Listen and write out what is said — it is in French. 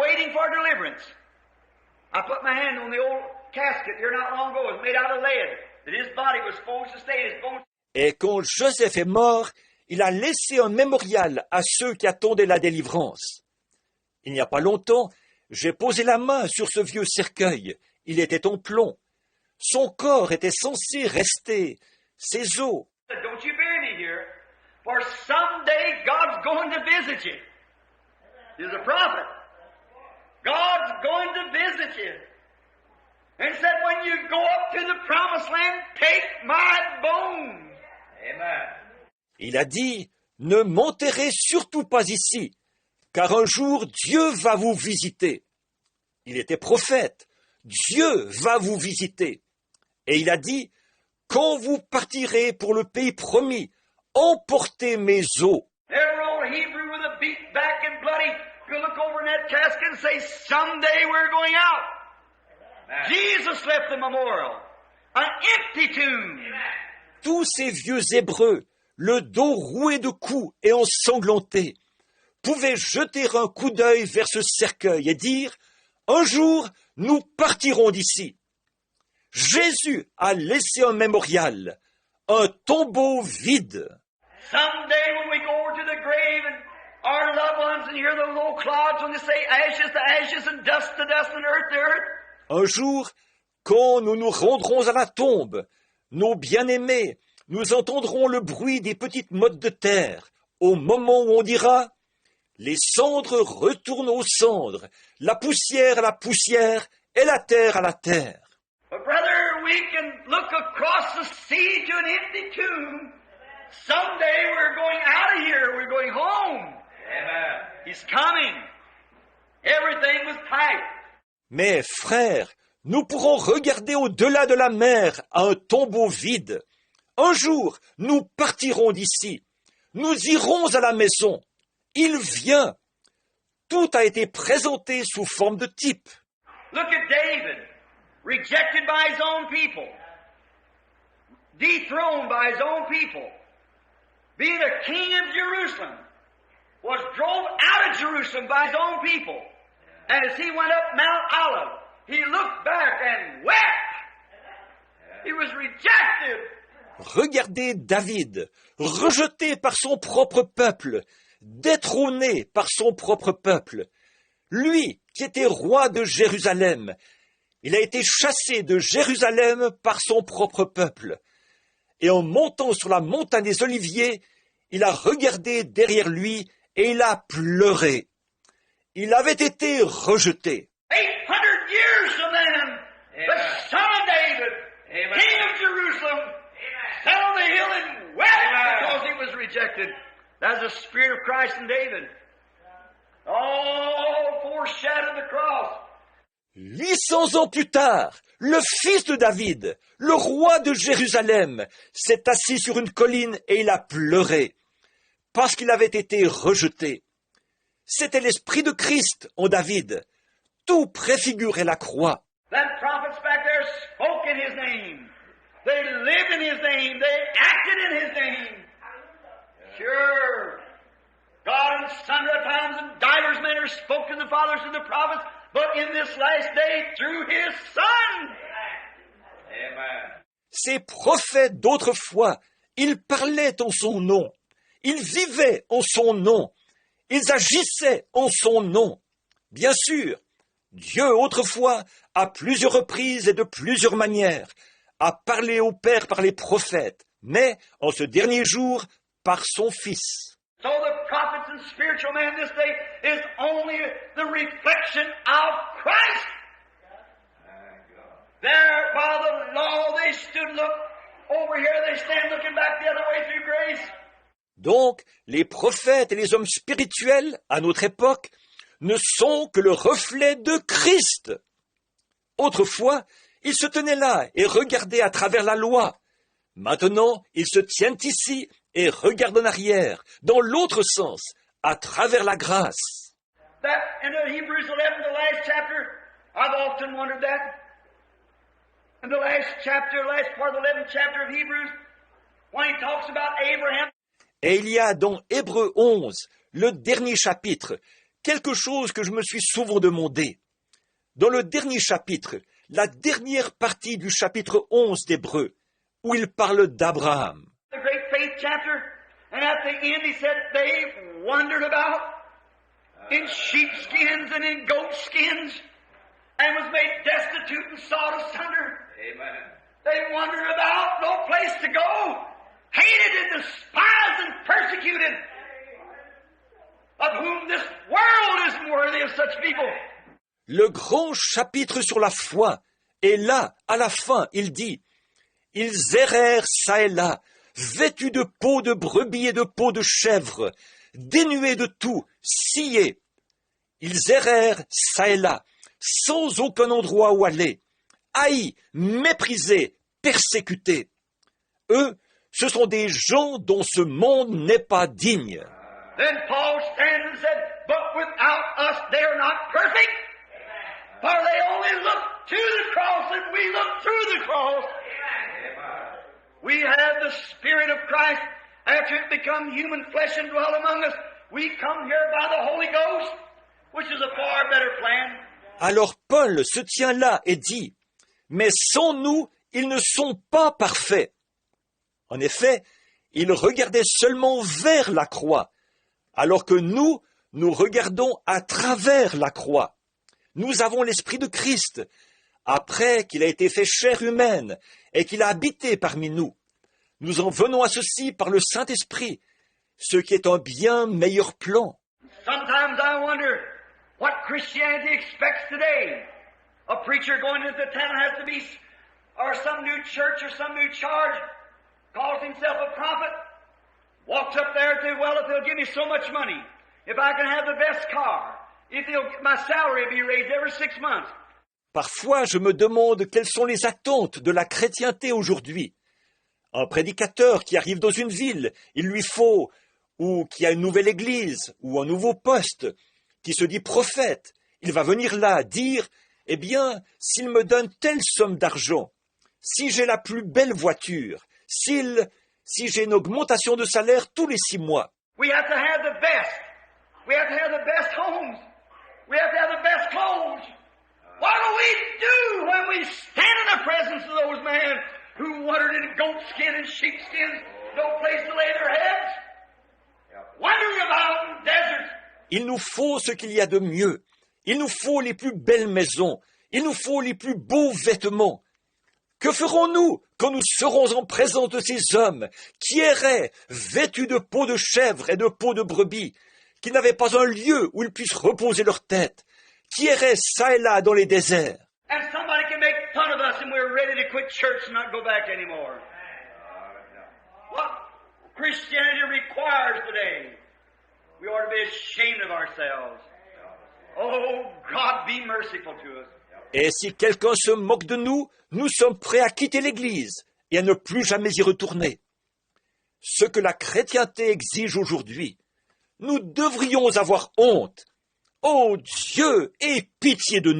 waiting for deliverance. I put my hand on the old casket here not long ago. It was made out of lead. That his body was supposed to stay. His bones. Et quand Joseph est mort, il a laissé un mémorial à ceux qui attendaient la délivrance. Il n'y a pas longtemps, j'ai posé la main sur ce vieux cercueil. Il était en plomb. Son corps était censé rester. Ses os. Don't you bury me here, for someday God's going to visit you. He's a prophet. God's going to visit you. And said, when you go up to the promised land, take my bones. Amen. Il a dit, ne m'enterrez surtout pas ici, car un jour Dieu va vous visiter. Il était prophète. Dieu va vous visiter. Et il a dit, quand vous partirez pour le pays promis, emportez mes os. Every old Hebrew with a beat back and bloody could look over in that casket and say, someday we're going out. Jesus left the memorial, an empty tomb. Tous ces vieux Hébreux, le dos roué de coups et ensanglantés, pouvaient jeter un coup d'œil vers ce cercueil et dire « Un jour, nous partirons d'ici ». Jésus a laissé un mémorial, un tombeau vide. Someday when we go over to the grave and our loved ones and hear the low clouds when they say ashes to ashes and dust to dust and earth to earth. Un jour, quand nous nous rendrons à la tombe, nos bien-aimés, nous entendrons le bruit des petites mottes de terre, au moment où on dira « Les cendres retournent aux cendres, la poussière à la poussière et la terre à la terre. » But brother, we can look across the sea to an empty tomb. Someday we're going out of here. We're going home. Amen. He's coming. Everything was tight. Mais frères, nous pourrons regarder au-delà de la mer à un tombeau vide. Un jour, nous partirons d'ici. Nous irons à la maison. Il vient. Tout a été présenté sous forme de type. Look at David, rejected by his own people, dethroned by his own people, being a king of Jerusalem, was drove out of Jerusalem by his own people. And as he went up Mount Olive, he looked back and wept. He was rejected. Regardez David, rejeté par son propre peuple, détrôné par son propre peuple. Lui, qui était roi de Jérusalem, il a été chassé de Jérusalem par son propre peuple. Et en montant sur la montagne des Oliviers, il a regardé derrière lui et il a pleuré. Il avait été rejeté. 800 years from then, the son of David, king of Jerusalem, sat on the hill and wept because he was rejected. That's the spirit of Christ in David. All foreshadowed the cross. 800 ans plus tard, le fils de David, le roi de Jérusalem, s'est assis sur une colline et il a pleuré, parce qu'il avait été rejeté. C'était l'esprit de Christ en David. Tout préfigurait la croix. Them prophets back there spoke in his name. They lived in his name. They acted in his name. Sure. God in sundry times and divers manners spoke to the fathers and the prophets, but in this last day through his Son. Amen. Ces prophètes d'autrefois, ils parlaient en son nom. Ils vivaient en son nom. Ils agissaient en son nom. Bien sûr, Dieu autrefois, à plusieurs reprises et de plusieurs manières, a parlé au Père par les prophètes, mais en ce dernier jour, par son Fils. So the prophets and spiritual man this day is only the reflection of Christ. There, by the law, they stood look over here, they stand looking back the other way through grace. Donc, les prophètes et les hommes spirituels, à notre époque, ne sont que le reflet de Christ. Autrefois, ils se tenaient là et regardaient à travers la loi. Maintenant, ils se tiennent ici et regardent en arrière, dans l'autre sens, à travers la grâce. That in the Hebrews 11, the last chapter, I've often wondered that. In the last chapter, last part of the 11th chapter of Hebrews, when he talks about Abraham. Et il y a dans Hébreux 11, le dernier chapitre, quelque chose que je me suis souvent demandé. Dans le dernier chapitre, la dernière partie du chapitre 11 d'Hébreux, où il parle d'Abraham. The great faith chapter, and at the end he said they wandered about in sheepskins and in goatskins and was made destitute and sawed asunder. Amen. They wandered about, no place to go, hated and despised and persecuted, of whom this world isn't worthy of such people. Le grand chapitre sur la foi, et là, à la fin, il dit « Ils errèrent çà et là, vêtus de peau de brebis et de peau de chèvre, dénués de tout, sciés. Ils errèrent çà et là, sans aucun endroit où aller, haïs, méprisés, persécutés. Eux, ce sont des gens dont ce monde n'est pas digne. » Then Paul stands and said, but without us they are not perfect. For they only look to the cross and we look through the cross. We have the Spirit of Christ. After it become human flesh and dwell among us, we come here by the Holy Ghost, which is a far better plan. Alors Paul se tient là et dit « Mais sans nous, ils ne sont pas parfaits. » En effet, ils regardaient seulement vers la croix, alors que nous regardons à travers la croix. Nous avons l'Esprit de Christ, après qu'il a été fait chair humaine et qu'il a habité parmi nous. Nous en venons à ceci par le Saint-Esprit, ce qui est un bien meilleur plan. Sometimes I wonder what Christianity expects today. A preacher going into town has to be, or some new church or some new charge, calls himself a prophet, walks up there and says, well, if they'll give me so much money, if I can have the best car, if my salary be raised every 6 months. Parfois, je me demande quelles sont les attentes de la chrétienté aujourd'hui. Un prédicateur qui arrive dans une ville, il lui faut, ou qui a une nouvelle église, ou un nouveau poste, qui se dit prophète, il va venir là dire, eh bien, s'il me donne telle somme d'argent, si j'ai la plus belle voiture, si j'ai une augmentation de salaire tous les 6 mois. We have to have the best. We have to have the best homes. We have to have the best clothes. What do we do when we stand in the presence of those men who wandered in goatskin and sheepskins, no place to lay their heads, wandering about in deserts? Il nous faut ce qu'il y a de mieux. Il nous faut les plus belles maisons. Il nous faut les plus beaux vêtements. Que ferons-nous quand nous serons en présence de ces hommes qui erraient, vêtus de peau de chèvre et de peau de brebis, qui n'avaient pas un lieu où ils puissent reposer leur tête, qui erraient çà et là dans les déserts? And somebody can make fun of us and we're ready to quit church and not go back anymore. What Christianity requires today, we ought to be ashamed of ourselves. Oh, God, be merciful to us. Et si quelqu'un se moque de nous, nous sommes prêts à quitter l'Église et à ne plus jamais y retourner. Ce que la chrétienté exige aujourd'hui, nous devrions avoir honte. Oh Dieu, aie pitié de nous.